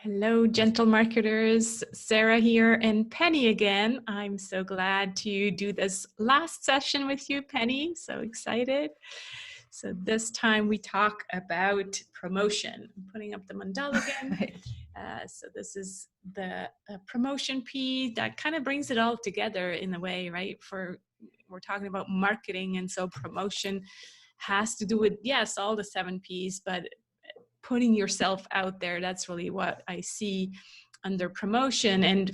Hello, gentle marketers. Sarah here and Penny again. I'm so glad to do this last session with you, Penny. So excited. So this time we talk about promotion. I'm putting up the mandala again. So this is the promotion piece that kind of brings it all together in a way, right? We're talking about marketing, and so promotion has to do with, yes, all the 7 P's, but putting yourself out there. That's really what I see under promotion, and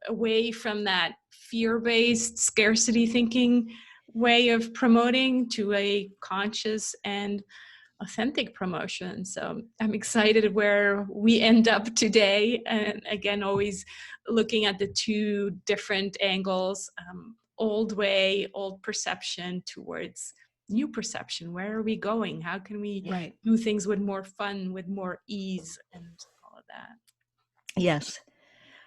away from that fear-based scarcity thinking way of promoting to a conscious and authentic promotion. So I'm excited where we end up today. And again, always looking at the 2 different angles, old way, old perception towards new perception. Where are we going? How can we do things with more fun, with more ease, and all of that? Yes.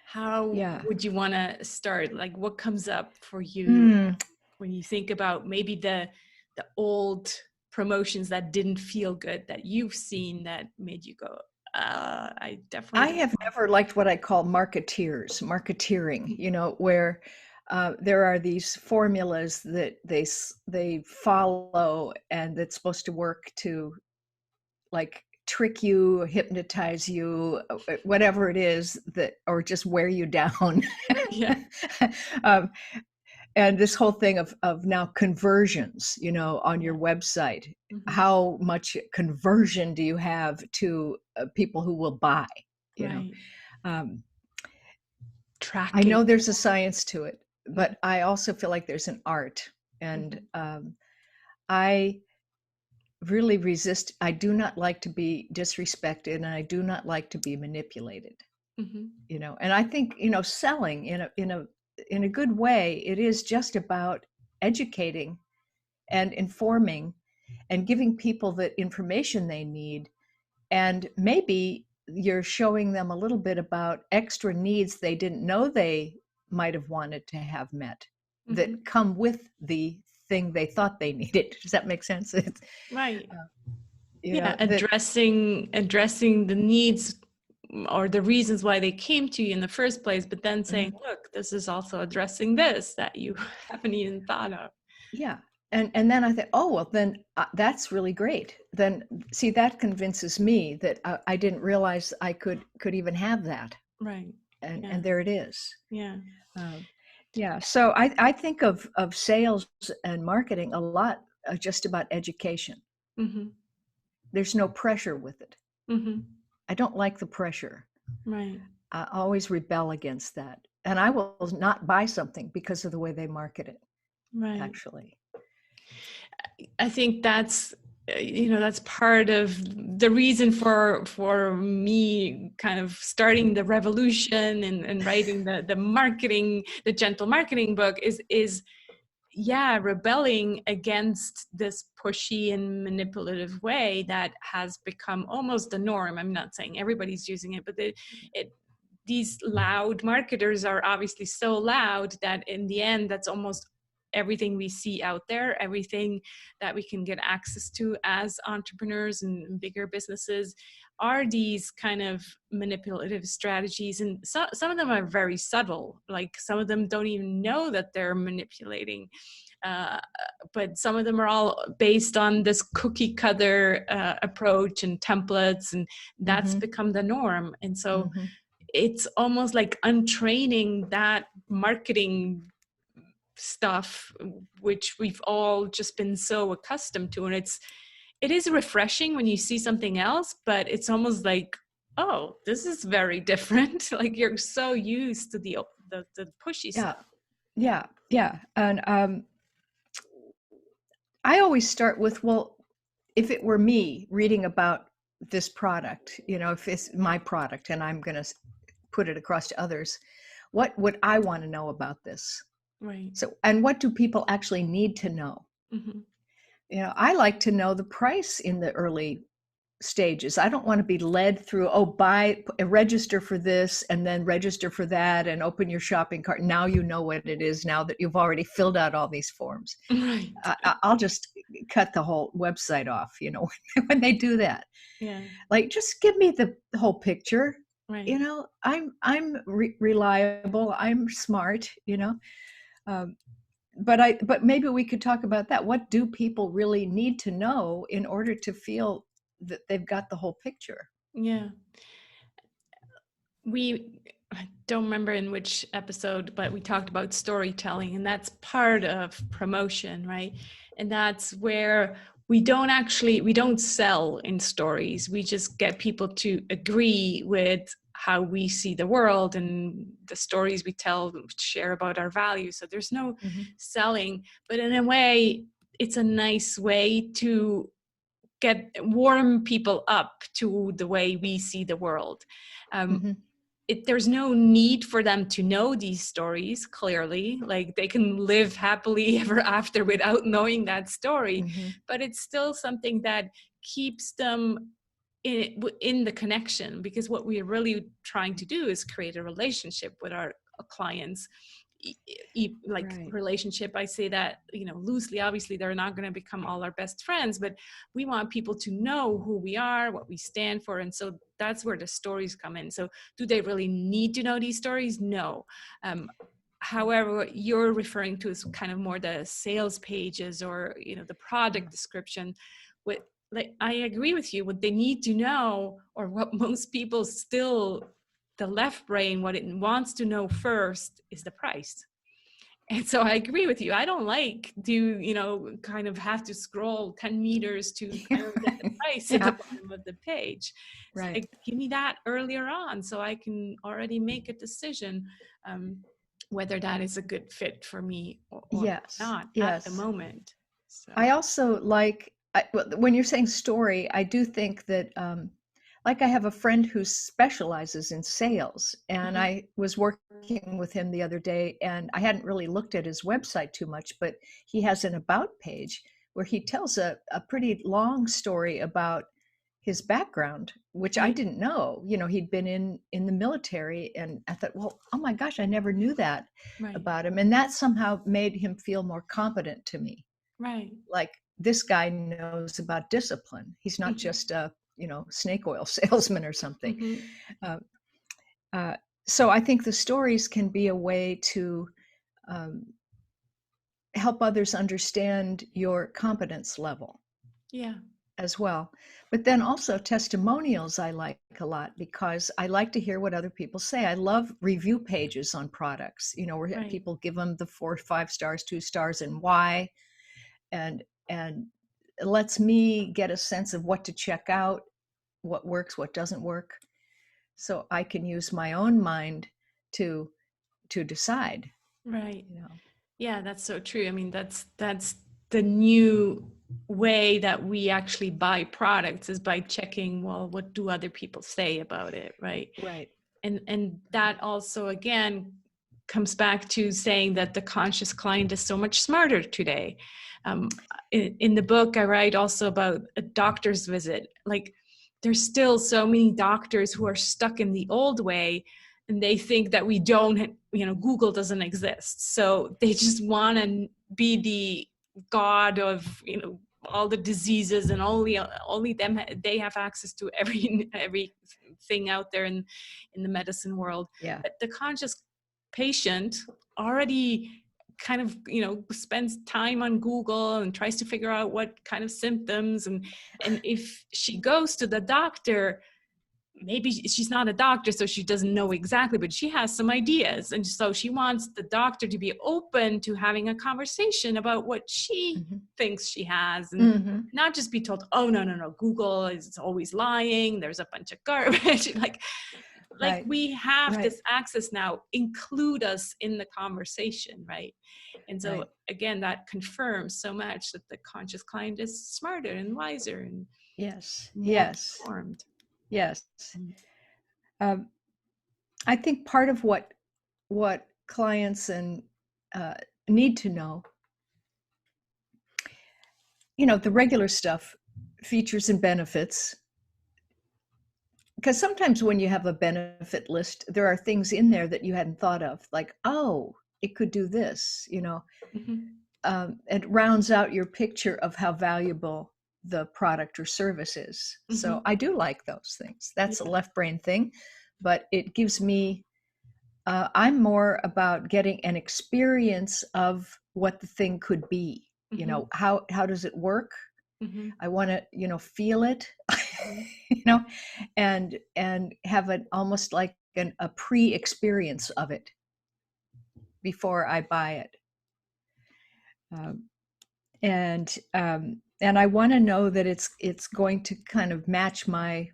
How would you want to start? Like, what comes up for you when you think about maybe the old promotions that didn't feel good that you've seen that made you go, I have never liked what I call marketeering, where there are these formulas that they follow, and that's supposed to work to like trick you, hypnotize you, whatever it is, that, or just wear you down. And this whole thing of now conversions, on your website, how much conversion do you have to people who will buy, Tracking. I know there's a science to it, but I also feel like there's an art, and I really resist. I do not like to be disrespected, and I do not like to be manipulated, and I think, selling in a good way, it is just about educating and informing and giving people the information they need. And maybe you're showing them a little bit about extra needs they didn't know they might have wanted to have met that come with the thing they thought they needed. Does that make sense? It's, right. Addressing the needs or the reasons why they came to you in the first place, but then saying, look, this is also addressing this that you haven't even thought of. Yeah. And then I thought, oh, well, then that's really great. Then see, that convinces me that I didn't realize I could even have that. Right. And there it is. Yeah. So I think of sales and marketing a lot just about education. There's no pressure with it. I don't like the pressure. Right. I always rebel against that. And I will not buy something because of the way they market it. Right. Actually. I think that's part of the reason for me kind of starting the revolution and writing the marketing, the gentle marketing book is rebelling against this pushy and manipulative way that has become almost the norm. I'm not saying everybody's using it, but these loud marketers are obviously so loud that in the end, that's almost everything we see out there, everything that we can get access to as entrepreneurs and bigger businesses are these kind of manipulative strategies. And some of them are very subtle, like some of them don't even know that they're manipulating. But some of them are all based on this cookie cutter approach and templates, and that's become the norm. And so it's almost like untraining that marketing stuff, which we've all just been so accustomed to. And it is refreshing when you see something else, but it's almost like, oh, this is very different. Like you're so used to the pushy stuff. Yeah. And I always start with, well, if it were me reading about this product, if it's my product and I'm going to put it across to others, what would I want to know about this? Right. So, and what do people actually need to know? I like to know the price in the early stages. I don't want to be led through, register for this and then register for that and open your shopping cart. Now you know what it is, now that you've already filled out all these forms. Right. I'll just cut the whole website off, when they do that. Yeah. Like, just give me the whole picture. Right. you know, I'm reliable, I'm smart, you know. Um, but maybe we could talk about that. What do people really need to know in order to feel that they've got the whole picture? Yeah. I don't remember in which episode, but we talked about storytelling, and that's part of promotion, right? And that's where we don't sell in stories. We just get people to agree with how we see the world and the stories we tell, share about our values. So there's no Mm-hmm. selling, but in a way, it's a nice way to warm people up to the way we see the world. Um, Mm-hmm. there's no need for them to know these stories clearly, like they can live happily ever after without knowing that story, Mm-hmm. but it's still something that keeps them in the connection, because what we're really trying to do is create a relationship with our clients. Like Right. relationship, I say that, you know, loosely. Obviously they're not going to become all our best friends, but we want people to know who we are, what we stand for, and so that's where the stories come in. So do they really need to know these stories? No. However, what you're referring to is kind of more the sales pages, or, you know, the product description. What, like, I agree with you, what they need to know, or what most people still, the left brain, what it wants to know first is the price. And so I agree with you. I don't like to, you know, kind of have to scroll 10 meters to kind of get the price at the Yeah. bottom of the page. It's Right. like, give me that earlier on so I can already make a decision, whether that is a good fit for me or Yes. not at the Yes. moment. So, I also like, when you're saying story, I do think that, like I have a friend who specializes in sales, and mhm, I was working with him the other day, and I hadn't really looked at his website too much, but he has an about page where he tells a pretty long story about his background, which I right, didn't know. You know, he'd been in the military, and I thought, well, oh my gosh, I never knew that right, about him. And that somehow made him feel more competent to me. right. Like, this guy knows about discipline. He's not Mhm, just a, you know, snake oil salesman or something. mhm. Uh, uh, so I think the stories can be a way to um, help others understand your competence level Yeah, as well. But then also testimonials I like a lot, because I like to hear what other people say. I love review pages on products, you know, where right, people give them the 4, 5 stars, 2 stars, and why. And it lets me get a sense of what to check out, what works, what doesn't work, so I can use my own mind to decide, right. you know. Yeah, that's so true. I mean, that's the new way that we actually buy products, is by checking, well, what do other people say about it, right? Right. And that also again comes back to saying that the conscious client is so much smarter today. In the book, I write also about a doctor's visit. Like, there's still so many doctors who are stuck in the old way, and they think that we don't, you know, Google doesn't exist. So they just want to be the god of, you know, all the diseases, and only them, they have access to everything out there in the medicine world. Yeah. But the conscious patient already kind of, you know, spends time on Google and tries to figure out what kind of symptoms, and if she goes to the doctor, maybe she's not a doctor, so she doesn't know exactly, but she has some ideas, and so she wants the doctor to be open to having a conversation about what she Mm-hmm. thinks she has, and Mm-hmm. not just be told, oh, no, Google is always lying, there's a bunch of garbage. like Right. we have Right. this access now, include us in the conversation, right? And so Right. again, that confirms so much that the conscious client is smarter and wiser and Yes. more Yes. informed. Yes. um, I think part of what clients and uh, need to know, you know, the regular stuff, features and benefits, because sometimes when you have a benefit list, there are things in there that you hadn't thought of, like, oh, it could do this, you know. Mhm. It rounds out your picture of how valuable the product or service is. So Mhm. I do like those things. That's a Yeah. left brain thing, but it gives me, I'm more about getting an experience of what the thing could be. You know, how does it work? I want to, you know, feel it, you know, and have it almost like a pre-experience of it before I buy it. And I want to know that it's going to kind of match my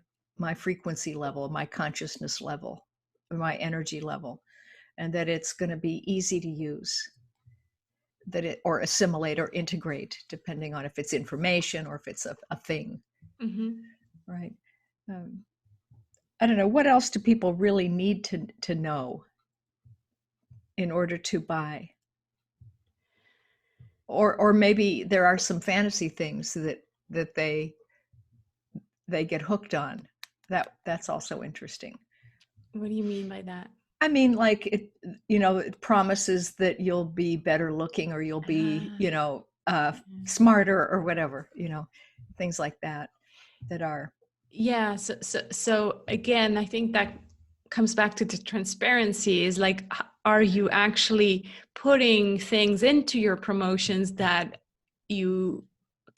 frequency level, my consciousness level, or my energy level, and that it's going to be easy to use, that it, or assimilate or integrate, depending on if it's information or if it's a thing. Right. I don't know, what else do people really need to know in order to buy? Or maybe there are some fantasy things that they get hooked on. That's also interesting. What do you mean by that? I mean, like, it, you know, it promises that you'll be better looking, or you'll be, you know, smarter, or whatever, you know, things like that are. Yeah. So again, I think that comes back to the transparency, is like, are you actually putting things into your promotions that you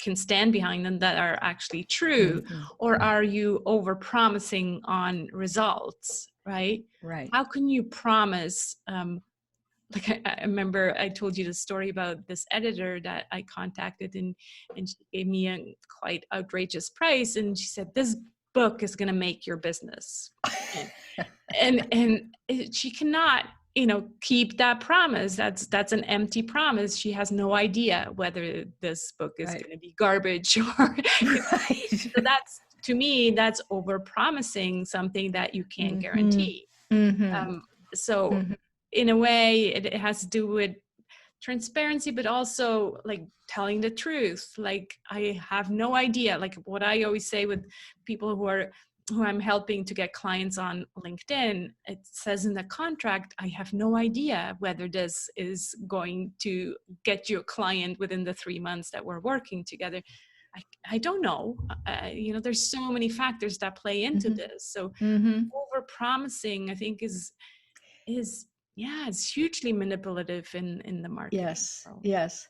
can stand behind and that are actually true, or are you over promising on results, right? How can you promise, like I remember I told you the story about this editor that I contacted, and she gave me a quite outrageous price, and she said, this book is going to make your business. and she cannot, you know, keep that promise. That's an empty promise. She has no idea whether this book is going to be garbage or so that's, to me, that's over promising something that you can't guarantee. So in a way, it has to do with transparency, but also like telling the truth. Like, I have no idea, like what I always say with people who I'm helping to get clients on LinkedIn, it says in the contract, I have no idea whether this is going to get you a client within the 3 months that we're working together. I don't know. You know, there's so many factors that play into this. So over promising, I think, is it's hugely manipulative in the marketing world. Yes.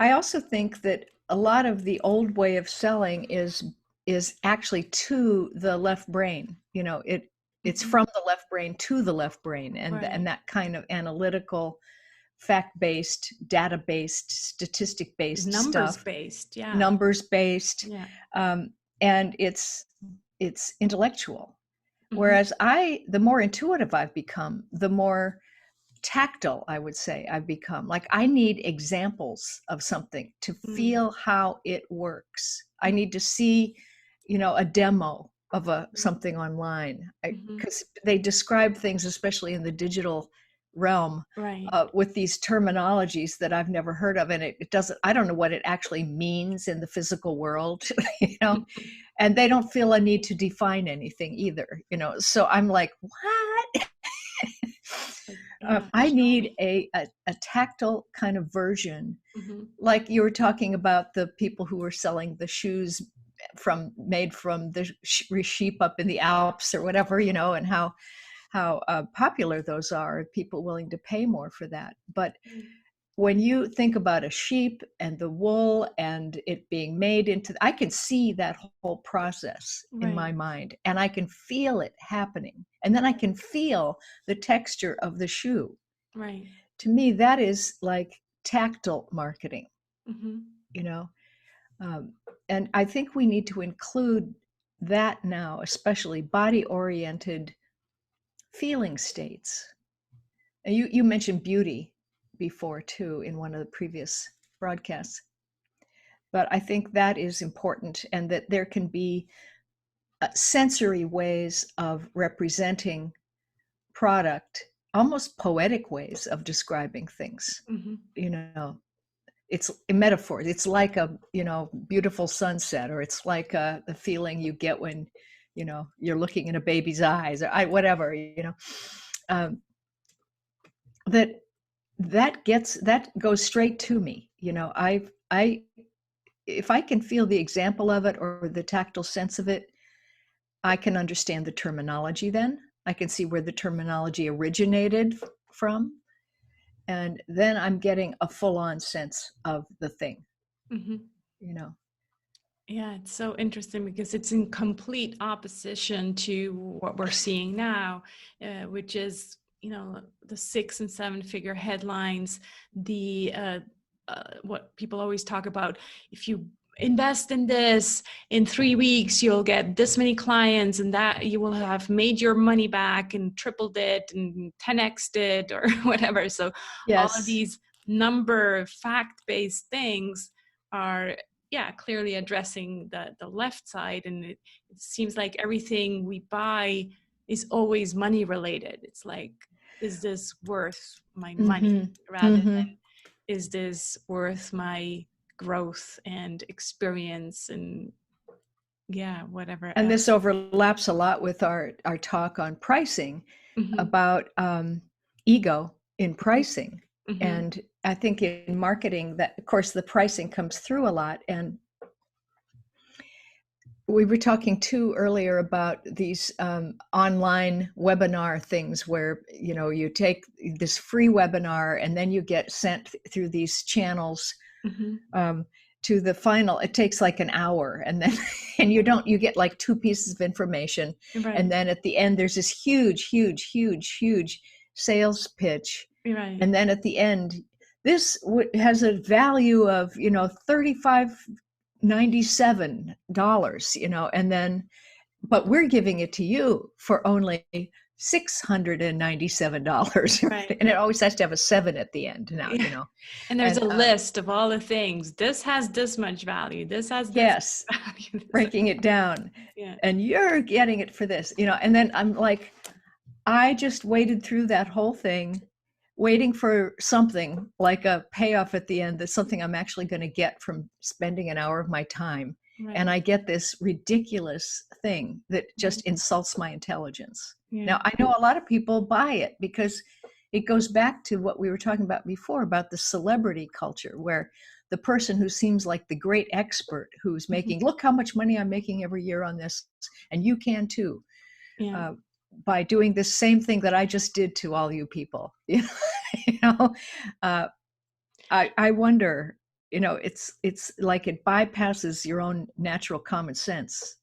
I also think that a lot of the old way of selling is actually to the left brain. You know, it's from the left brain to the left brain, and that kind of analytical, fact-based, data-based, statistic-based stuff. Numbers-based. And it's intellectual. Whereas the more intuitive I've become, the more tactile, I would say, I've become. Like, I need examples of something to feel how it works. I need to see, you know, a demo of something online, because they describe things, especially in the digital realm, with these terminologies that I've never heard of, and it doesn't, I don't know what it actually means in the physical world, you know, and they don't feel a need to define anything either, you know. So I'm like, what? I need a tactile kind of version, like you were talking about the people who were selling the shoes made from the sheep up in the Alps or whatever, you know, and how popular those are, people willing to pay more for that. But when you think about a sheep and the wool and it being made into, I can see that whole process in my mind, and I can feel it happening. And then I can feel the texture of the shoe. To me, that is like tactile marketing, you know? And I think we need to include that now, especially body-oriented feeling states. And you mentioned beauty before too in one of the previous broadcasts, but I think that is important, and that there can be sensory ways of representing product, almost poetic ways of describing things. You know, it's a metaphor. It's like a, you know, beautiful sunset, or it's like the feeling you get when, you know, you're looking in a baby's eyes, or whatever, you know, that goes straight to me. You know, if I can feel the example of it or the tactile sense of it, I can understand the terminology then, I can see where the terminology originated from. And then I'm getting a full-on sense of the thing, Mm-hmm. you know. Yeah, it's so interesting because it's in complete opposition to what we're seeing now, which is, the 6 and 7 figure headlines, the what people always talk about. If you invest in this, in 3 weeks, you'll get this many clients, and that you will have made your money back and tripled it and 10x'd it or whatever. So all of Yes. these fact-based things are, clearly addressing the left side. And it seems like everything we buy is always money related. It's like, is this worth my money, rather than, is this worth my growth and experience and whatever And else. this overlaps a lot with our talk on pricing, about ego in pricing. And I think in marketing, that, of course, the pricing comes through a lot. And we were talking too earlier about these online webinar things where, you take this free webinar and then you get sent through these channels to the final. It takes like an hour, and then and you get like 2 pieces of information. Right. And then at the end, there's this huge sales pitch. Right. And then at the end, this has a value of, $35.97, and then, but we're giving it to you for only $697. Right. And it always has to have a 7 at the end now, And there's a list of all the things. This has this much value. This has this value. Breaking it down. And you're getting it for this, and then I'm like, I just waded through that whole thing, waiting for something like a payoff at the end. That's something I'm actually going to get from spending an hour of my time. Right. And I get this ridiculous thing that just insults my intelligence. Now, I know a lot of people buy it because it goes back to what we were talking about before, about the celebrity culture, where the person who seems like the great expert who's making, look how much money I'm making every year on this, and you can too. By doing the same thing that I just did to all you people. I wonder, it's like it bypasses your own natural common sense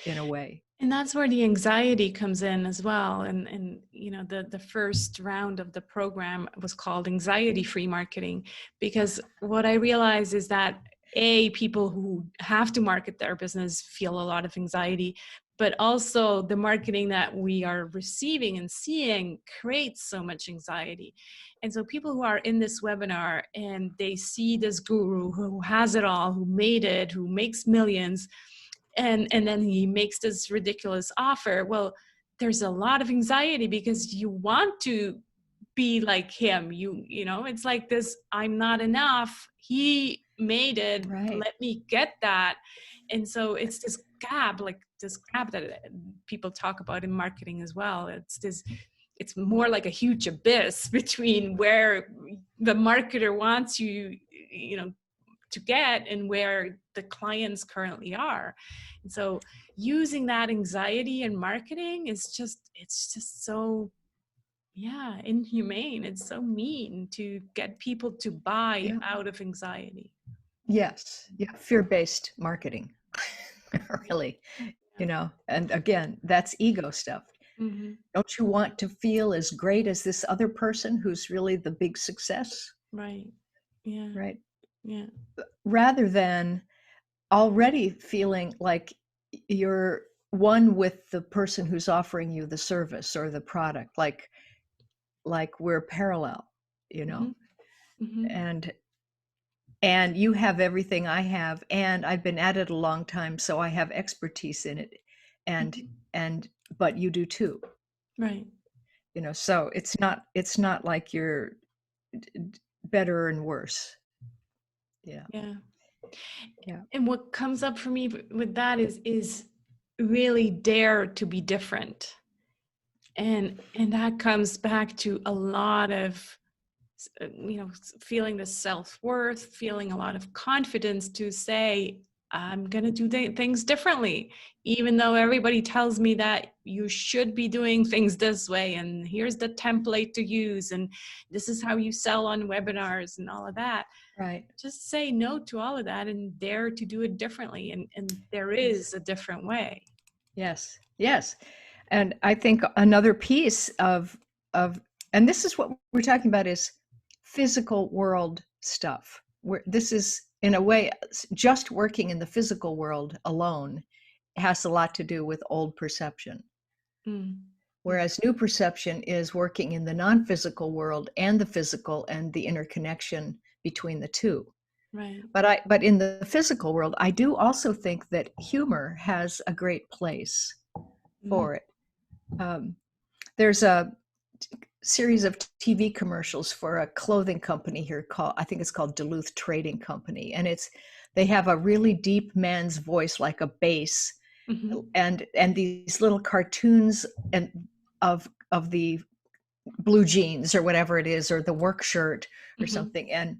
in a way. And that's where the anxiety comes in as well. And the first round of the program was called anxiety-free marketing, because what I realized is that people who have to market their business feel a lot of anxiety, but also the marketing that we are receiving and seeing creates so much anxiety. And so people who are in this webinar and they see this guru who has it all, who made it, who makes millions, and then he makes this ridiculous offer. Well, there's a lot of anxiety because you want to be like him. It's like this, I'm not enough. He made it. Right. Let me get that. And so it's this gap that people talk about in marketing as well. It's more like a huge abyss between where the marketer wants you, to get and where the clients currently are. And so using that anxiety in marketing it's just so inhumane. It's so mean to get people to buy out of anxiety. Yes. Yeah. Fear-based marketing. Really, and again, that's ego stuff. Don't you want to feel as great as this other person who's really the big success? Right. Yeah. Right. Yeah. Rather than already feeling like you're one with the person who's offering you the service or the product, like we're parallel, and you have everything I have, and I've been at it a long time, so I have expertise in it, but you do too. Right. So it's not like you're better and worse. Yeah. And what comes up for me with that is really dare to be different. And that comes back to a lot of, feeling the self-worth, feeling a lot of confidence to say, I'm going to do things differently, even though everybody tells me that you should be doing things this way. And here's the template to use. And this is how you sell on webinars and all of that. Right. Just say no to all of that and dare to do it differently. And there is a different way. Yes. Yes. And I think another piece of, and this is what we're talking about, is physical world stuff. This is, in a way, just working in the physical world alone has a lot to do with old perception. Mm. Whereas new perception is working in the non-physical world and the physical and the interconnection between the two. Right. But in the physical world, I do also think that humor has a great place for it. There's a series of TV commercials for a clothing company here I think it's called Duluth Trading Company, and they have a really deep man's voice, like a bass, and these little cartoons of the blue jeans or whatever it is, or the work shirt or something, and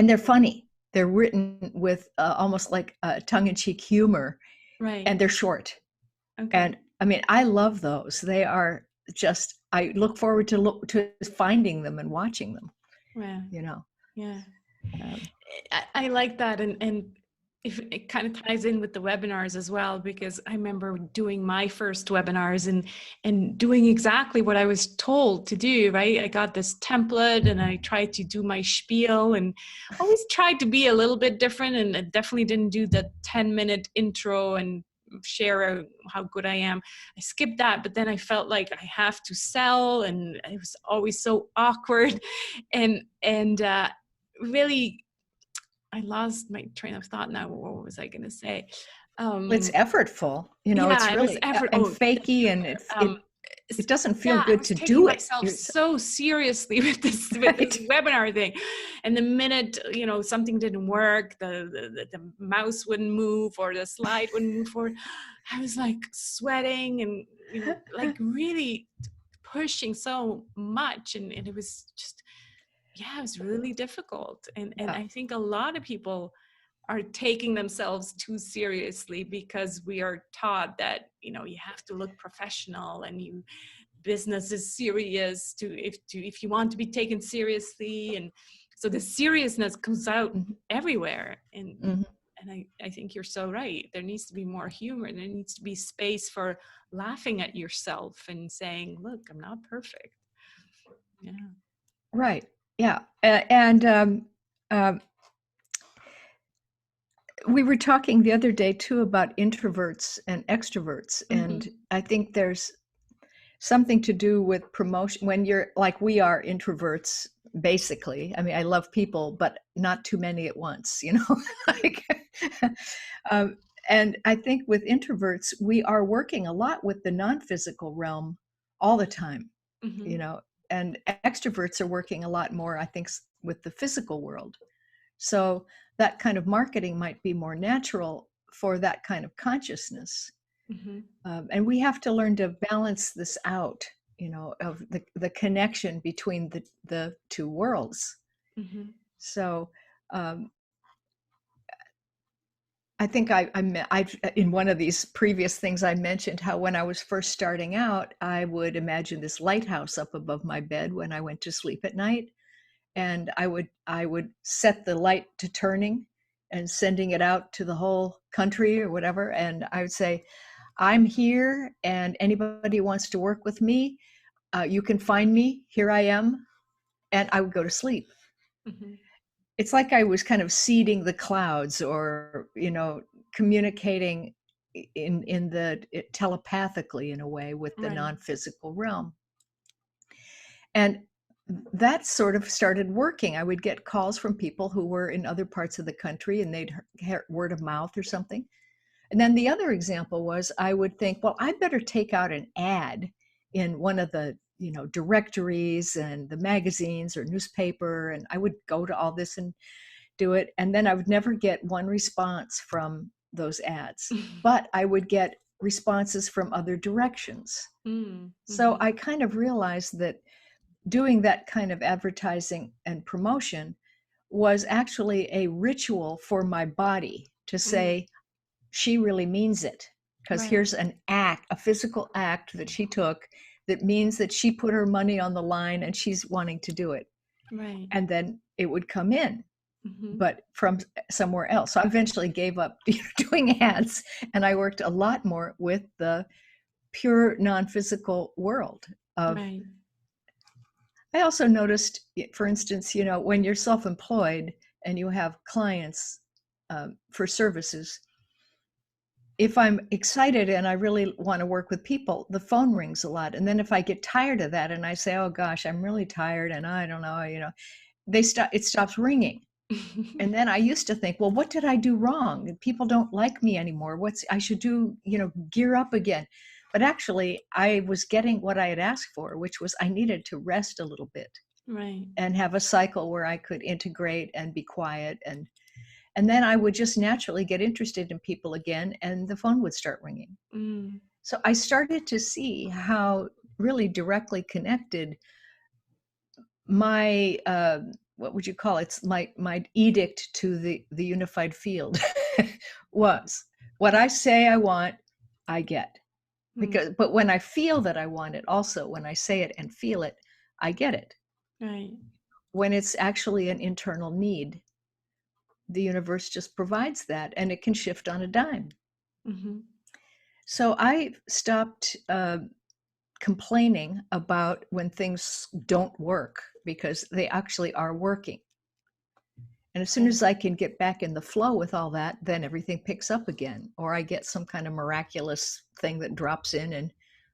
they're funny. They're written with almost like tongue-in-cheek humor, right? And they're short. Okay. And I mean, I love those. They are just, I look forward to finding them and watching them. Yeah. You know. Yeah. I like that, and if it kind of ties in with the webinars as well, because I remember doing my first webinars and doing exactly what I was told to do, right? I got this template and I tried to do my spiel and always tried to be a little bit different, and I definitely didn't do the 10-minute intro and share how good I am. I skipped that, but then I felt like I have to sell, and it was always so awkward, and really, I lost my train of thought now. What was I going to say? It's effortful, you know. Yeah, it's really it was effort and fakey, and it doesn't feel good to do it. Myself so seriously with this webinar thing, and the minute something didn't work, the mouse wouldn't move or the slide wouldn't move forward, I was like sweating and like really pushing so much, and it was just. Yeah, it was really difficult. And I think a lot of people are taking themselves too seriously because we are taught that, you have to look professional and business is serious if you want to be taken seriously. And so the seriousness comes out everywhere. And I think you're so right. There needs to be more humor. There needs to be space for laughing at yourself and saying, look, I'm not perfect. Yeah. Right. Yeah. And we were talking the other day too about introverts and extroverts. And I think there's something to do with promotion when you're like, we are introverts, basically. I mean, I love people, but not too many at once, like, and I think with introverts, we are working a lot with the non-physical realm all the time, and extroverts are working a lot more, I think, with the physical world. So that kind of marketing might be more natural for that kind of consciousness. And we have to learn to balance this out, of the connection between the two worlds. So I think I've in one of these previous things I mentioned how when I was first starting out, I would imagine this lighthouse up above my bed when I went to sleep at night, and I would set the light to turning and sending it out to the whole country or whatever, and I would say, I'm here, and anybody who wants to work with me, you can find me. Here I am, and I would go to sleep. It's like I was kind of seeding the clouds, or communicating in the telepathically in a way with the non-physical realm. And that sort of started working. I would get calls from people who were in other parts of the country, and they'd hear word of mouth or something. And then the other example was I would think, well, I better take out an ad in one of the directories and the magazines or newspaper, and I would go to all this and do it, and then I would never get one response from those ads, but I would get responses from other directions. So I kind of realized that doing that kind of advertising and promotion was actually a ritual for my body. to say she really means it. Because here's an act, a physical act that she took that means that she put her money on the line and she's wanting to do it. Right. And then it would come in, but from somewhere else. So I eventually gave up doing ads, and I worked a lot more with the pure non-physical world of. Right. I also noticed, for instance, when you're self-employed and you have clients for services, if I'm excited and I really want to work with people, the phone rings a lot. And then if I get tired of that and I say, oh gosh, I'm really tired and I don't know, it stops ringing. And then I used to think, well, what did I do wrong? People don't like me anymore. I should do, gear up again. But actually I was getting what I had asked for, which was I needed to rest a little bit, right, and have a cycle where I could integrate and be quiet. And then I would just naturally get interested in people again, and the phone would start ringing. So I started to see how really directly connected my, what would you call it? It's my edict to the unified field was what I say I want, I get. But when I feel that I want it, also when I say it and feel it, I get it. right. When it's actually an internal need, the universe just provides that, and it can shift on a dime. So I stopped complaining about when things don't work, because they actually are working. And as soon as I can get back in the flow with all that, then everything picks up again. Or I get some kind of miraculous thing that drops in, and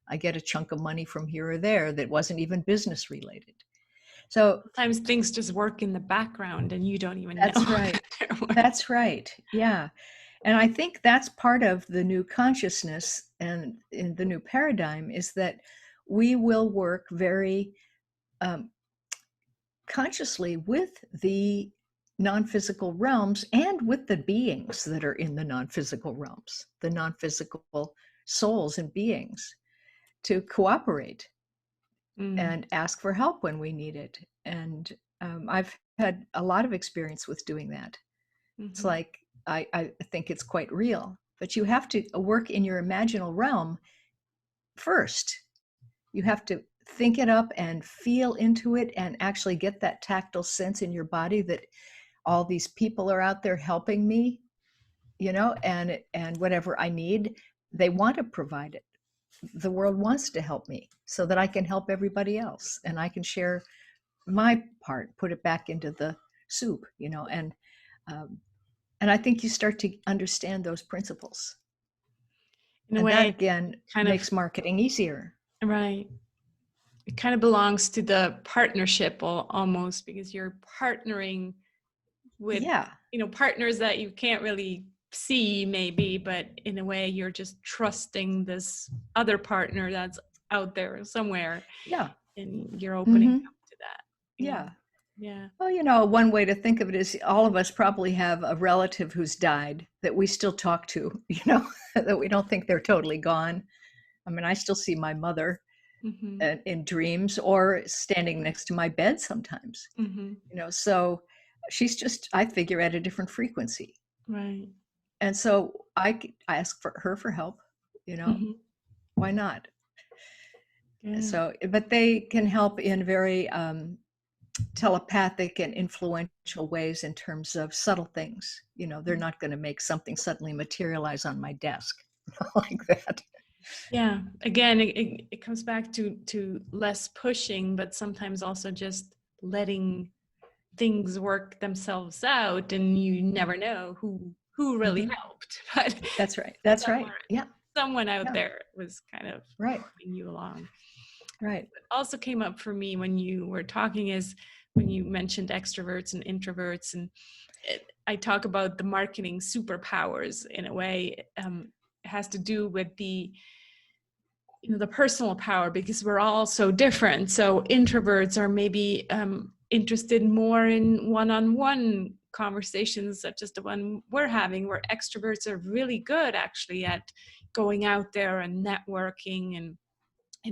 I get a chunk of money from here or there that wasn't even business related. So sometimes things just work in the background and you don't even that's know. Right. That's right. Yeah. And I think that's part of the new consciousness and in the new paradigm, is that we will work very consciously with the non-physical realms and with the beings that are in the non-physical realms, the non-physical souls and beings, to cooperate and ask for help when we need it. And I've had a lot of experience with doing that. It's like, I think it's quite real, but you have to work in your imaginal realm first. You have to think it up and feel into it and actually get that tactile sense in your body that all these people are out there helping me, and whatever I need, they want to provide it. The world wants to help me so that I can help everybody else, and I can share my part, put it back into the soup, and I think you start to understand those principles. In a and way, that again kind makes of marketing easier. right. It kind of belongs to the partnership almost, because you're partnering with partners that you can't really see maybe, but in a way you're just trusting this other partner that's out there somewhere, and you're opening up to that. Well, one way to think of it is all of us probably have a relative who's died that we still talk to, that we don't think they're totally gone. I mean, I still see my mother in dreams or standing next to my bed sometimes, so she's just, I figure, at a different frequency. Right. And so I ask for her for help, why not? So, but they can help in very telepathic and influential ways in terms of subtle things. They're not going to make something suddenly materialize on my desk like that. Yeah. Again, it comes back to less pushing, but sometimes also just letting things work themselves out, and you never know who really helped. But that's right. That's right. Yeah. Someone out there was kind of helping you along. Right. What also came up for me when you were talking is when you mentioned extroverts and introverts, and I talk about the marketing superpowers in a way. It has to do with the personal power, because we're all so different. So introverts are maybe interested more in one-on-one conversations, such as the one we're having, where extroverts are really good actually at going out there and networking, and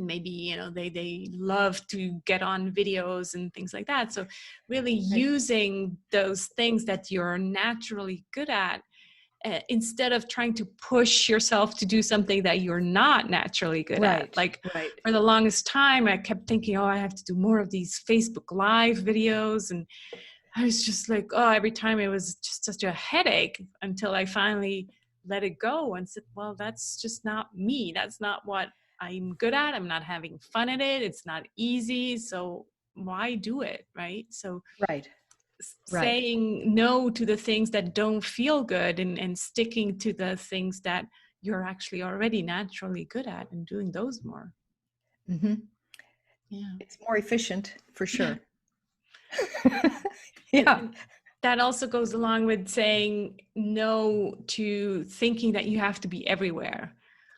maybe they love to get on videos and things like that. So really using those things that you're naturally good at instead of trying to push yourself to do something that you're not naturally good at. Like for the longest time, I kept thinking, oh, I have to do more of these Facebook Live videos. And I was just like, oh, every time it was just such a headache, until I finally let it go and said, well, that's just not me. That's not what I'm good at. I'm not having fun at it. It's not easy. So why do it? Right. So saying no to the things that don't feel good, and sticking to the things that you're actually already naturally good at, and doing those more. Mm-hmm. Yeah. It's more efficient for sure. And that also goes along with saying no to thinking that you have to be everywhere.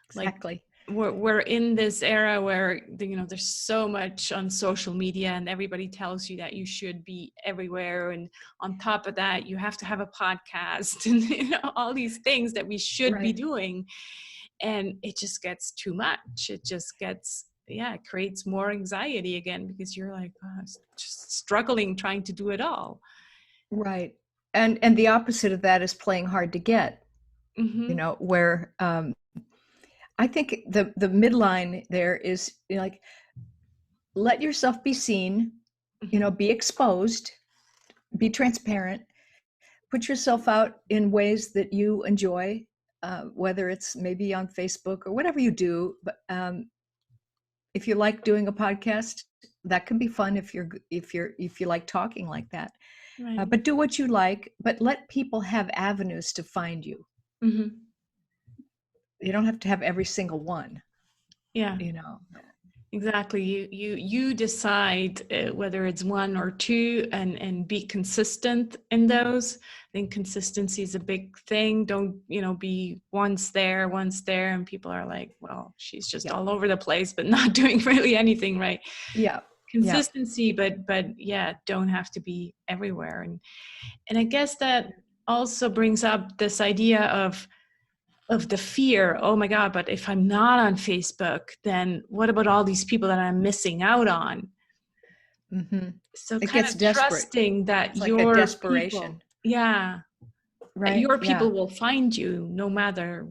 Exactly. Like we're in this era where, you know, there's so much on social media, and everybody tells you that you should be everywhere. And on top of that, you have to have a podcast and, you know, all these things that we should be doing. And it just gets too much. It just gets, it creates more anxiety again, because you're like, just struggling trying to do it all. Right. And the opposite of that is playing hard to get, you know, where I think the midline there is, you know, like, let yourself be seen, you know, be exposed, be transparent, put yourself out in ways that you enjoy, whether it's maybe on Facebook or whatever you do. But if you like doing a podcast, that can be fun if you like talking like that. Right. But do what you like, but let people have avenues to find you. You don't have to have every single one. Yeah. You know. Exactly. You decide whether it's one or two, and be consistent in those. I think consistency is a big thing. Don't, you know, be once there, and people are like, well, she's just all over the place, but not doing really anything right. Yeah. Consistency, but don't have to be everywhere. And I guess that also brings up this idea of the fear. Oh my God, but if I'm not on Facebook, then what about all these people that I'm missing out on? So it kind of trusting that it's your like desperation. People, that your people will find you no matter,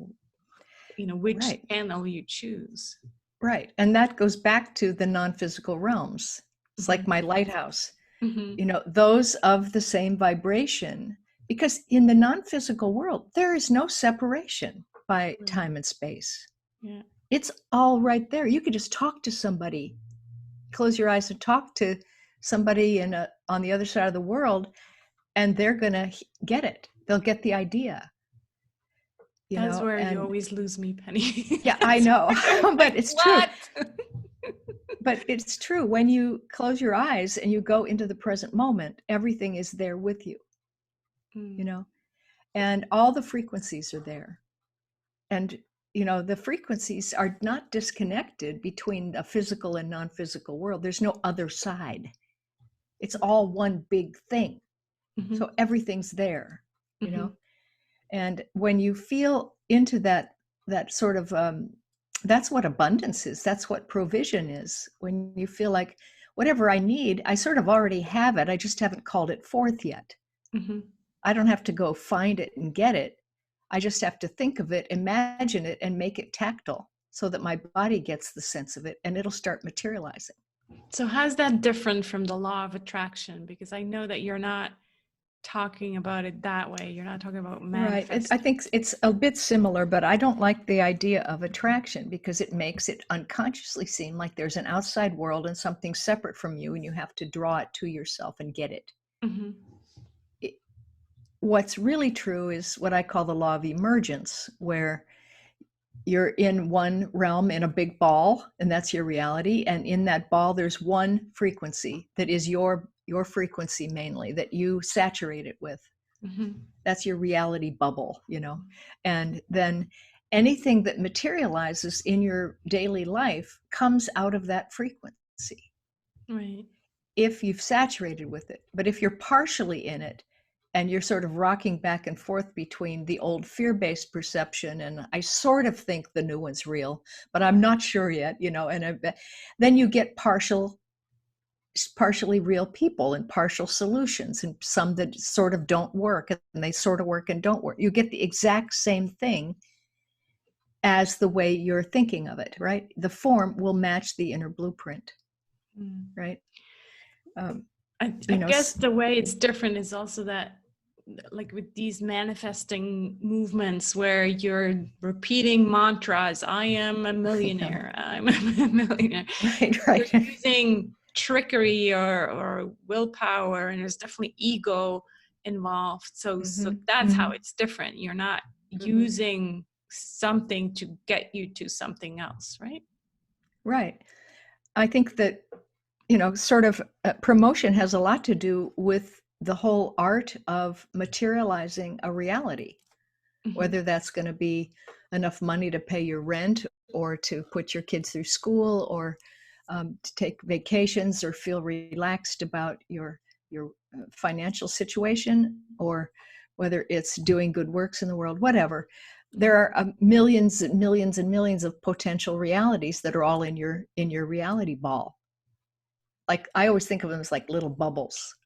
you know, which channel you choose. Right. And that goes back to the non-physical realms. It's like my lighthouse, you know, those of the same vibration, because in the non-physical world, there is no separation by time and space. Yeah. It's all right there. You could just talk to somebody, close your eyes and talk to somebody on the other side of the world, and they're going to get it. They'll get the idea. That's where you always lose me, Penney. Yeah, I know, but it's true. But it's true. When you close your eyes and you go into the present moment, everything is there with you, you know, and all the frequencies are there. And, you know, the frequencies are not disconnected between the physical and non-physical world. There's no other side. It's all one big thing. So everything's there, you know. And when you feel into that sort of, that's what abundance is. That's what provision is. When you feel like whatever I need, I sort of already have it. I just haven't called it forth yet. I don't have to go find it and get it. I just have to think of it, imagine it, and make it tactile so that my body gets the sense of it, and it'll start materializing. So how's that different from the law of attraction? Because I know that you're not talking about it that way. You're not talking about manifesting. Right. I think it's a bit similar, but I don't like the idea of attraction because it makes it unconsciously seem like there's an outside world and something separate from you, and you have to draw it to yourself and get it. What's really true is what I call the law of emergence, where you're in one realm in a big ball, and that's your reality. And in that ball, there's one frequency that is your frequency mainly, that you saturate it with. That's your reality bubble, you know. And then anything that materializes in your daily life comes out of that frequency. Right. If you've saturated with it. But if you're partially in it, and you're sort of rocking back and forth between the old fear-based perception and I sort of think the new one's real, but I'm not sure yet, you know, and then you get partial partially real people and partial solutions, and some that sort of don't work and they sort of work and don't work. You get the exact same thing as the way you're thinking of it, right? The form will match the inner blueprint, right? I guess the way it's different is also that, like with these manifesting movements where you're repeating mantras, I am a millionaire, I'm a millionaire. Right. You're using trickery or willpower, and there's definitely ego involved. So that's how it's different. You're not using something to get you to something else, right? Right. I think that, sort of promotion has a lot to do with the whole art of materializing a reality, whether that's going to be enough money to pay your rent or to put your kids through school, or to take vacations, or feel relaxed about your financial situation, or whether it's doing good works in the world, whatever. There are millions and millions and millions of potential realities that are all in your reality ball. Like, I always think of them as like little bubbles.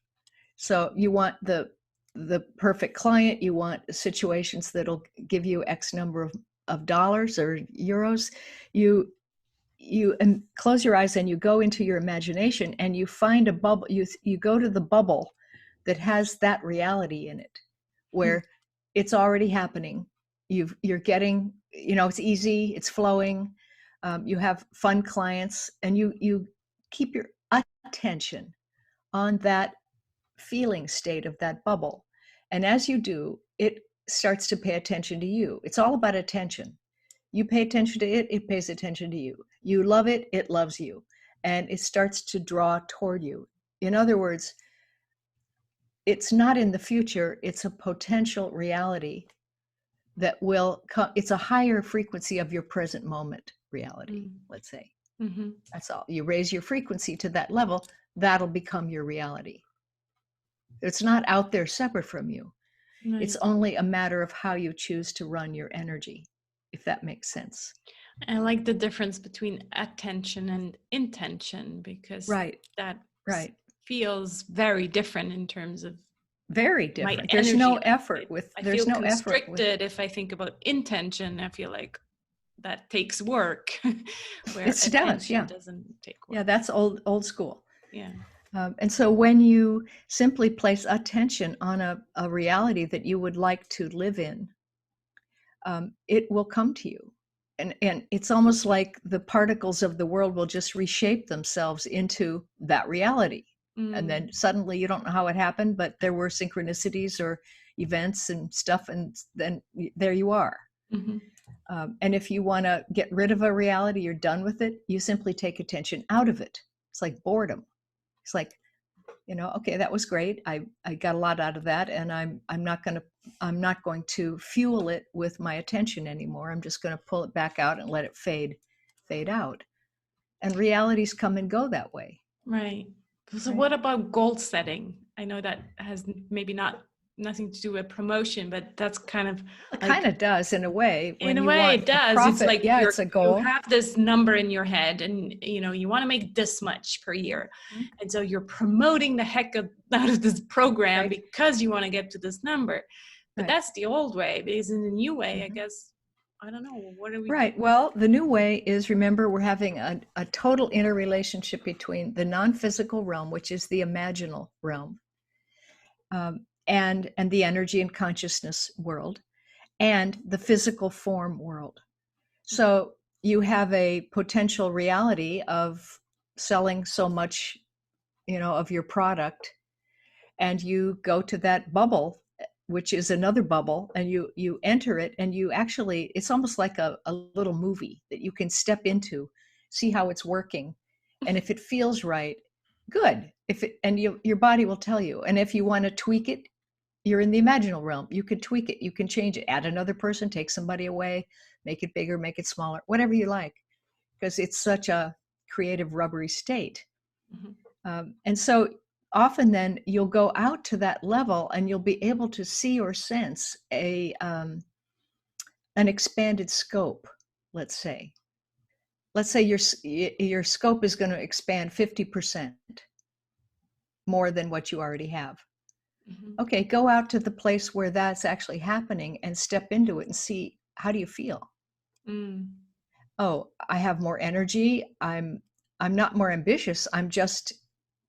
So you want the perfect client, you want situations that'll give you X number of dollars or euros. You and close your eyes and you go into your imagination and you find a bubble. You go to the bubble that has that reality in it, where it's already happening. You're getting, it's easy, it's flowing. You have fun clients, and you keep your attention on that feeling state of that bubble. And as you do, it starts to pay attention to you. It's all about attention. You pay attention to it, it pays attention to you. You love it, it loves you. And it starts to draw toward you. In other words, it's not in the future, it's a potential reality that will come. It's a higher frequency of your present moment reality, let's say. That's all. You raise your frequency to that level, that'll become your reality. It's not out there separate from you. Right. It's only a matter of how you choose to run your energy, if that makes sense. I like the difference between attention and intention, because that feels very different in terms of very different. There's no effort with. I feel constricted if I think about intention. I feel like that takes work. Where it does, yeah. Doesn't take work. Yeah, that's old school. Yeah. And so when you simply place attention on a reality that you would like to live in, it will come to you. And it's almost like the particles of the world will just reshape themselves into that reality. And then suddenly you don't know how it happened, but there were synchronicities or events and stuff, and then there you are. And if you want to get rid of a reality, you're done with it, you simply take attention out of it. It's like boredom. It's like, okay, that was great. I got a lot out of that, and I'm not going to fuel it with my attention anymore. I'm just going to pull it back out and let it fade out. And realities come and go that way. Right. So what about goal setting? I know that has maybe nothing to do with promotion, but that's kind of it kind of does in a way. In a way it does. Profit, it's like it's a goal. You have this number in your head, and you want to make this much per year. And so you're promoting the heck out of this program because you want to get to this number. But that's the old way, because in the new way, I guess, I don't know, what are we doing? Well, the new way is, remember, we're having a total interrelationship between the non-physical realm, which is the imaginal realm, and the energy and consciousness world, and the physical form world. So you have a potential reality of selling so much, of your product, and you go to that bubble, which is another bubble, and you enter it, and you actually, it's almost like a little movie that you can step into, see how it's working. And if it feels right, good. Your body will tell you. And if you want to tweak it, you're in the imaginal realm. You can tweak it, you can change it, add another person, take somebody away, make it bigger, make it smaller, whatever you like, because it's such a creative, rubbery state. And so often then you'll go out to that level and you'll be able to see or sense an expanded scope. Let's say your scope is going to expand 50%. more than what you already have. Mm-hmm. Okay, go out to the place where that's actually happening and step into it and see, how do you feel? Mm. Oh, I have more energy. I'm not more ambitious. I'm just,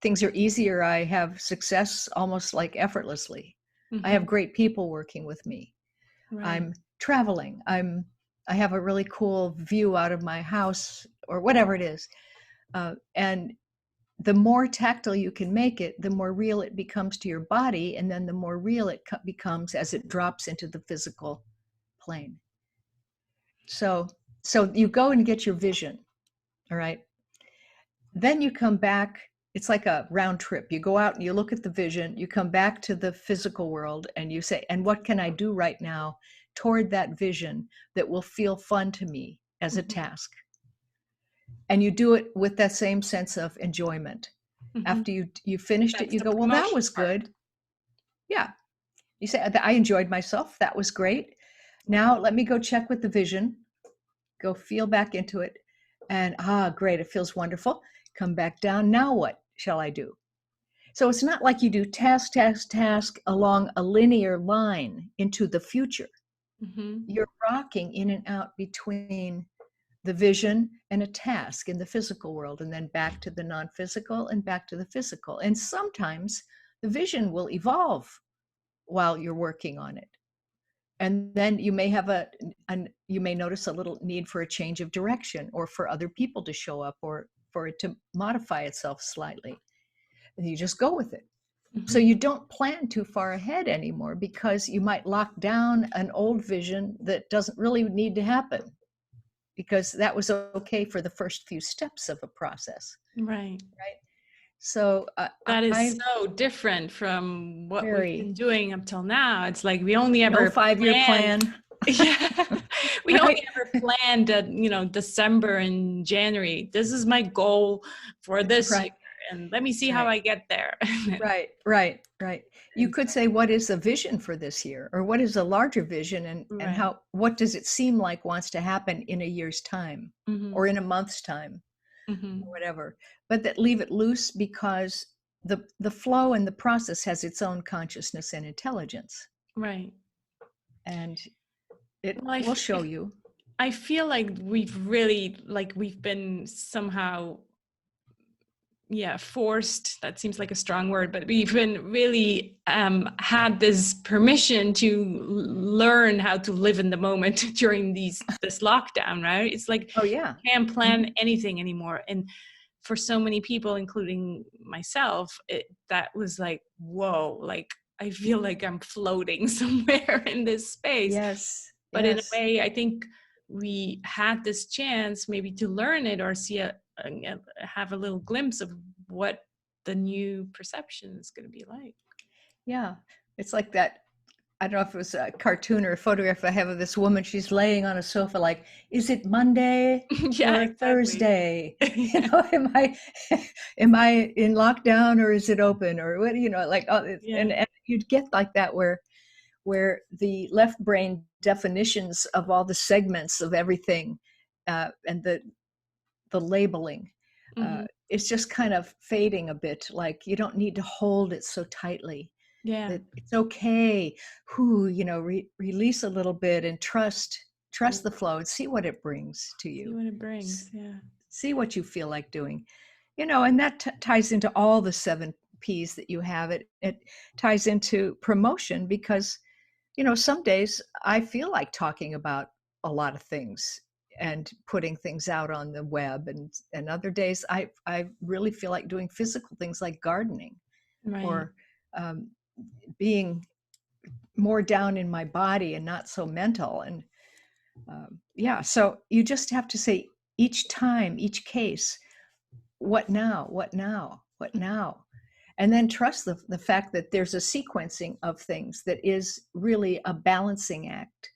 things are easier. I have success almost like effortlessly. I Mm-hmm. have great people working with me. Right. I'm traveling. I have a really cool view out of my house or whatever it is. And the more tactile you can make it, the more real it becomes to your body. And then the more real it becomes as it drops into the physical plane. So you go and get your vision. All right. Then you come back. It's like a round trip. You go out and you look at the vision, you come back to the physical world and you say, and what can I do right now toward that vision that will feel fun to me as a task? And you do it with that same sense of enjoyment. Mm-hmm. After you finished it, That's you the go, well, that promotion was part. good. Yeah. You say, I enjoyed myself. That was great. Now let me go check with the vision, go feel back into it. And great, it feels wonderful. Come back down. Now what shall I do? So it's not like you do task, task, task along a linear line into the future. Mm-hmm. You're rocking in and out between the vision and a task in the physical world, and then back to the non-physical and back to the physical. And sometimes the vision will evolve while you're working on it. And then you may have you may notice a little need for a change of direction, or for other people to show up, or for it to modify itself slightly. And you just go with it. Mm-hmm. So you don't plan too far ahead anymore, because you might lock down an old vision that doesn't really need to happen, because that was okay for the first few steps of a process. Right. Right. So That is I so different from what we've been very doing up till now. It's like we only no ever 5-year planned. plan. Yeah. We Right. only ever planned at, December and January. This is my goal for this year. Right. And let me see how Right. I get there. Right. You And could say, what is the vision for this year, or what is a larger vision, and right. what does it seem like wants to happen in a year's time, Mm-hmm. or in a month's time, Mm-hmm. or whatever. But that leave it loose, because the flow and the process has its own consciousness and intelligence, Right. and it Well, will show you. I feel like we've been somehow, forced. That seems like a strong word, but we've been really had this permission to learn how to live in the moment during this lockdown, right? It's like Oh yeah. you can't plan anything anymore. And for so many people, including myself, that was like, whoa, like I feel like I'm floating somewhere in this space. Yes. But in a way, I think we had this chance maybe to learn it, or have a little glimpse of what the new perception is going to be like. Yeah. It's like that. I don't know if it was a cartoon or a photograph I have of this woman. She's laying on a sofa, like, is it Monday Yeah, or exactly. Thursday? Am I in lockdown, or is it open, or what? And you'd get like that, where the left brain definitions of all the segments of everything, and the labeling, is just kind of fading a bit. Like, you don't need to hold it so tightly. Yeah. That it's okay. Release a little bit and trust the flow, and see what it brings to you. See what it brings. Yeah. See what you feel like doing. And that ties into all the 7 P's that you have. It ties into promotion, because some days I feel like talking about a lot of things and putting things out on the web, and other days I really feel like doing physical things like gardening, Right. or being more down in my body and not so mental. And so you just have to say, each time, each case, what now, and then trust the fact that there's a sequencing of things that is really a balancing act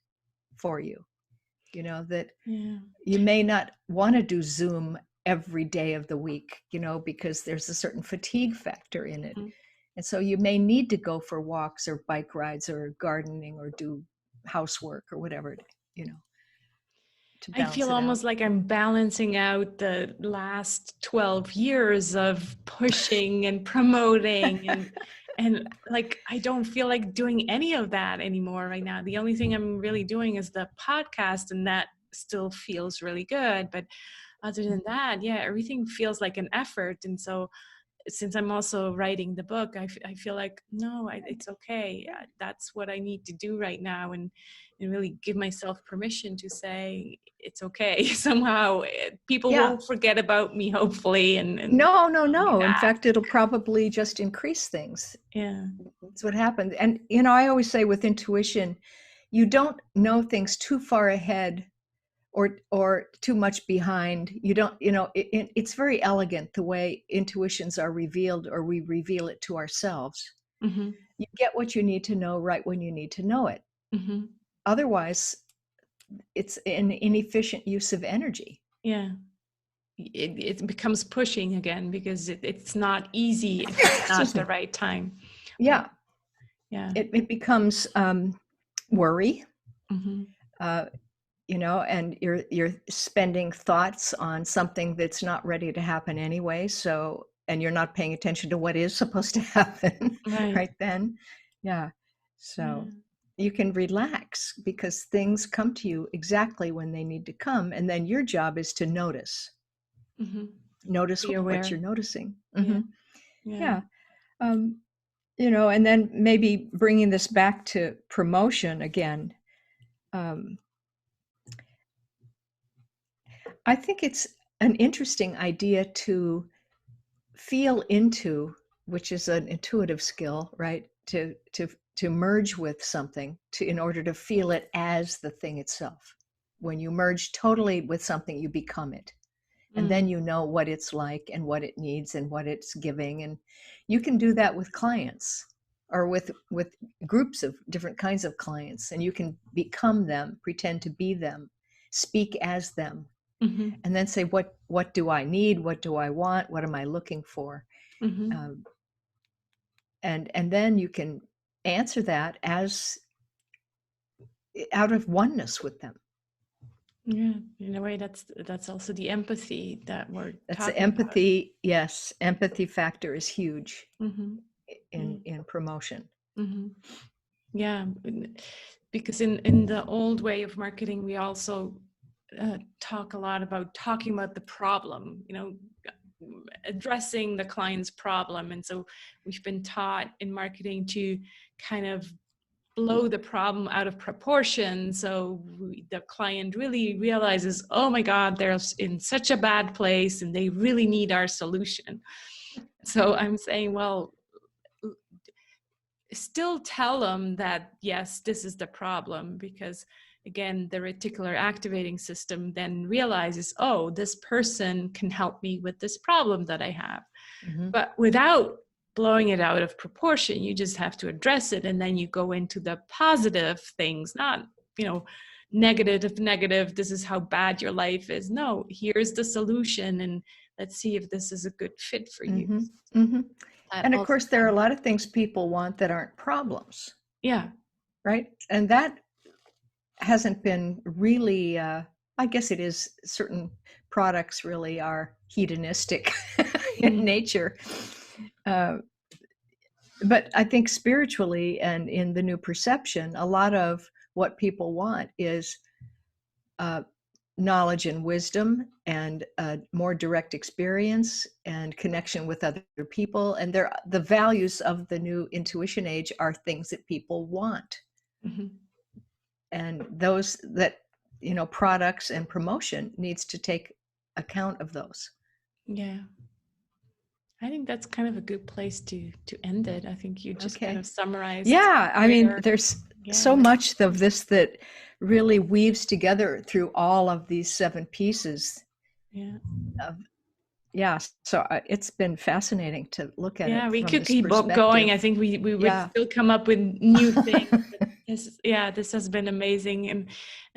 for you. That you may not want to do Zoom every day of the week, because there's a certain fatigue factor in it. And so you may need to go for walks or bike rides or gardening or do housework or whatever, to I balance feel it out. almost like I'm balancing out the last 12 years of pushing and promoting and like I don't feel like doing any of that anymore right now. The only thing I'm really doing is the podcast, and that still feels really good. But other than that, yeah, everything feels like an effort. And so since I'm also writing the book, I feel like, no, it's okay. That's what I need to do right now. And really give myself permission to say, it's okay. Somehow people Yeah. won't forget about me, hopefully. And No. In fact, it'll probably just increase things. yeah. That's what happens. And, I always say with intuition, you don't know things too far ahead or too much behind. You don't, it's very elegant the way intuitions are revealed, or we reveal it to ourselves. Mm-hmm. You get what you need to know right when you need to know it. Mm-hmm. Otherwise, it's an inefficient use of energy. Yeah. It becomes pushing again because it's not easy if it's not the right time. Yeah. Yeah. It becomes worry. Mm-hmm. And you're spending thoughts on something that's not ready to happen anyway. So, and you're not paying attention to what is supposed to happen right then. Yeah. So you can relax because things come to you exactly when they need to come. And then your job is to notice. Mm-hmm. Notice what you're noticing. Mm-hmm. Yeah. And then maybe bringing this back to promotion again. I think it's an interesting idea to feel into, which is an intuitive skill, right? To merge with something in order to feel it as the thing itself. When you merge totally with something, you become it. And then you know what it's like and what it needs and what it's giving. And you can do that with clients or with groups of different kinds of clients. And you can become them, pretend to be them, speak as them. Mm-hmm. And then say, what do I need? What do I want? What am I looking for? Mm-hmm. And then you can answer that as out of oneness with them. Yeah, in a way, that's also the empathy that we're that's talking the empathy about. Yes, empathy factor is huge. Mm-hmm. in promotion. Mm-hmm. Yeah, because in the old way of marketing, we also talk a lot about talking about the problem, addressing the client's problem. And so we've been taught in marketing to kind of blow the problem out of proportion. So the client really realizes, oh my God, they're in such a bad place and they really need our solution. So I'm saying, well, still tell them that, yes, this is the problem, because again, the reticular activating system then realizes, oh, this person can help me with this problem that I have. Mm-hmm. But without blowing it out of proportion, you just have to address it. And then you go into the positive things, not, negative, this is how bad your life is. No, here's the solution. And let's see if this is a good fit for you. Mm-hmm. Mm-hmm. And of course, there are a lot of things people want that aren't problems. Yeah. Right. And that hasn't been really, I guess it is, certain products really are hedonistic in nature. But I think spiritually and in the new perception, a lot of what people want is knowledge and wisdom and more direct experience and connection with other people. And the values of the new intuition age are things that people want. Mm-hmm. And those that, products and promotion needs to take account of those. Yeah. I think that's kind of a good place to end it. I think you just kind of summarized. Yeah. I mean, there's so much of this that really weaves together through all of these 7 pieces. Yeah. So it's been fascinating to look at it. Yeah, we could keep going. I think we would still come up with new things. This has been amazing. And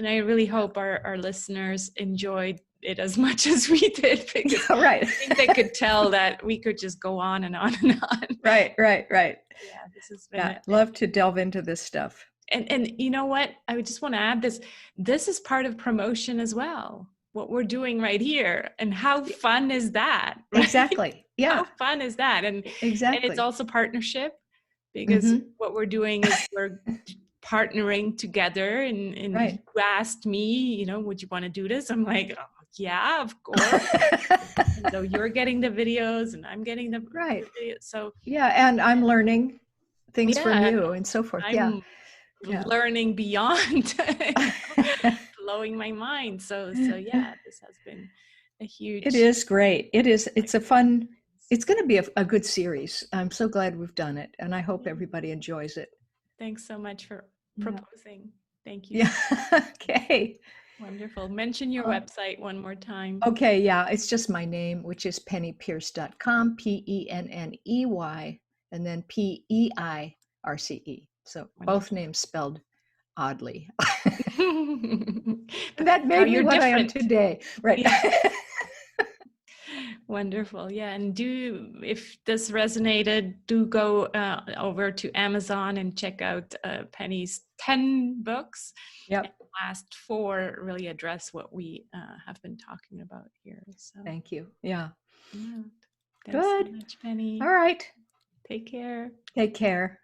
I really hope our listeners enjoyed it as much as we did, because I think they could tell that we could just go on and on and on. Right. Yeah, this has been love to delve into this stuff. And you know what? I would just want to add this. This is part of promotion as well. What we're doing right here, and how fun is that? Right? Exactly. Yeah. How fun is that? And it's Exactly. also partnership, because Mm-hmm. what we're doing is we're partnering together. And Right. you asked me, you know, would you want to do this? I'm like, oh, yeah, of course. So you're getting the videos and I'm getting the Right. videos. So Yeah. And I'm learning things from yeah, and you and so forth. Yeah. I'm Yeah. learning beyond, you know, blowing my mind. So yeah, this has been a It huge is great. It is. It's a fun, experience. it's going to be a good series. I'm so glad we've done it. And I hope Yeah. everybody enjoys it. Thanks so much for Yeah. proposing. Thank you. Yeah. Okay. Wonderful. Mention your Uh, website one more time. okay. Yeah. It's just my name, which is penneypierce.com, Penney, and then PEIRCE. So both Wonderful. names spelled oddly. But And that now made me you're what I am different. today. Right. Yeah. Wonderful. Yeah. And if this resonated, do go over to Amazon and check out Penny's 10 books. And Yep. the last 4 really address what we have been talking about here. So, Thank you. Yeah. yeah. Thanks so Good. much, Penny. All right. Take care. Take care.